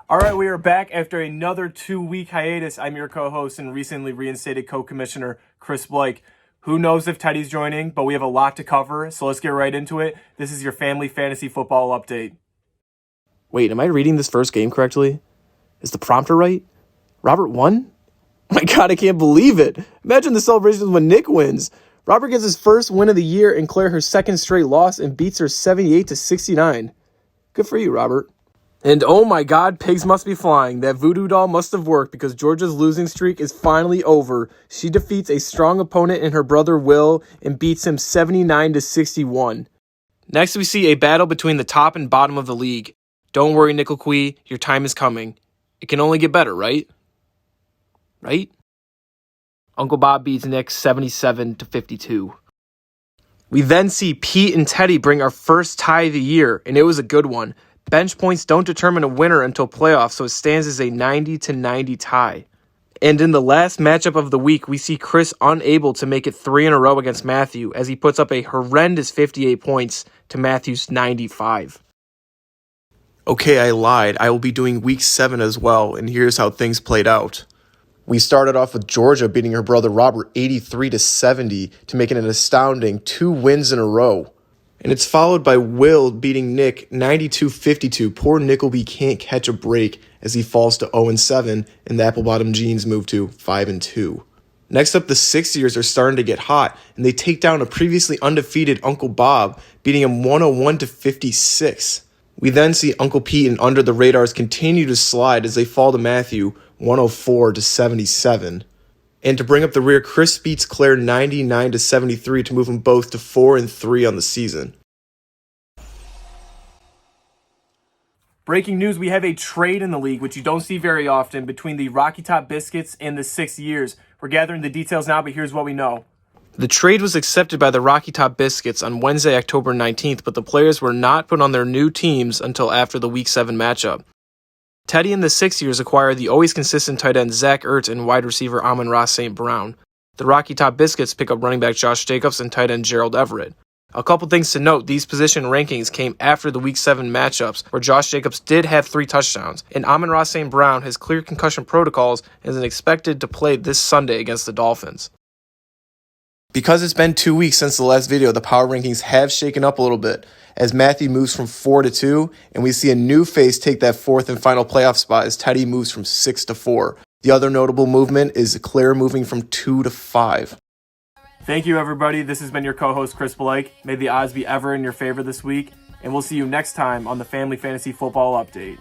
All right, we are back after another 2-week hiatus. I'm your co-host and recently reinstated co-commissioner, ChrisB. Who knows if Teddy's joining, but we have a lot to cover, so let's get right into it. This is your family fantasy football update. Wait, am I reading this first game correctly? Is the prompter right? Robert won? Oh my God, I can't believe it. Imagine the celebrations when Nick wins. Robert gets his first win of the year and Claire her second straight loss and beats her 78-69. Good for you, Robert. And oh my God, pigs must be flying. That voodoo doll must have worked because Georgia's losing streak is finally over. She defeats a strong opponent in her brother Will and beats him 79-61. Next, we see a battle between the top and bottom of the league. Don't worry, Nickelquee, your time is coming. It can only get better, right? Right? Uncle Bob beats Nick 77-52. We then see Pete and Teddy bring our first tie of the year, and it was a good one. Bench points don't determine a winner until playoffs, so it stands as a 90-90 tie. And in the last matchup of the week, we see Chris unable to make it 3 in a row against Matthew as he puts up a horrendous 58 points to Matthew's 95. Okay, I lied. I will be doing week 7 as well, and here's how things played out. We started off with Georgia beating her brother Robert 83-70 to make it an astounding 2 wins in a row. And it's followed by Will beating Nick 92-52. Poor Nickelby can't catch a break as he falls to 0-7, and the Apple-Bottom Jeans move to 5-2. Next up, the 6-years are starting to get hot, and they take down a previously undefeated Uncle Bob, beating him 101-56. We then see Uncle Pete and Under the Radars continue to slide as they fall to Matthew 104-77. And to bring up the rear, Chris beats Claire 99-73 to move them both to 4-3 on the season. Breaking news, we have a trade in the league, which you don't see very often, between the Rocky Top Biscuits and the 6 years. We're gathering the details now, but here's what we know. The trade was accepted by the Rocky Top Biscuits on Wednesday, October 19th, but the players were not put on their new teams until after the Week 7 matchup. Teddy and the 6 years acquired the always consistent tight end Zach Ertz and wide receiver Amon-Ra St. Brown. The Rocky Top Biscuits pick up running back Josh Jacobs and tight end Gerald Everett. A couple things to note, these position rankings came after the Week 7 matchups, where Josh Jacobs did have 3 touchdowns, and Amon-Ra St. Brown has clear concussion protocols and is expected to play this Sunday against the Dolphins. Because it's been 2 weeks since the last video, the power rankings have shaken up a little bit, as Matthew moves from 4-2, and we see a new face take that 4th and final playoff spot as Teddy moves from 6-4. The other notable movement is Claire moving from 2-5. Thank you, everybody. This has been your co-host, ChrisB. May the odds be ever in your favor this week, and we'll see you next time on the Family Fantasy Football Update.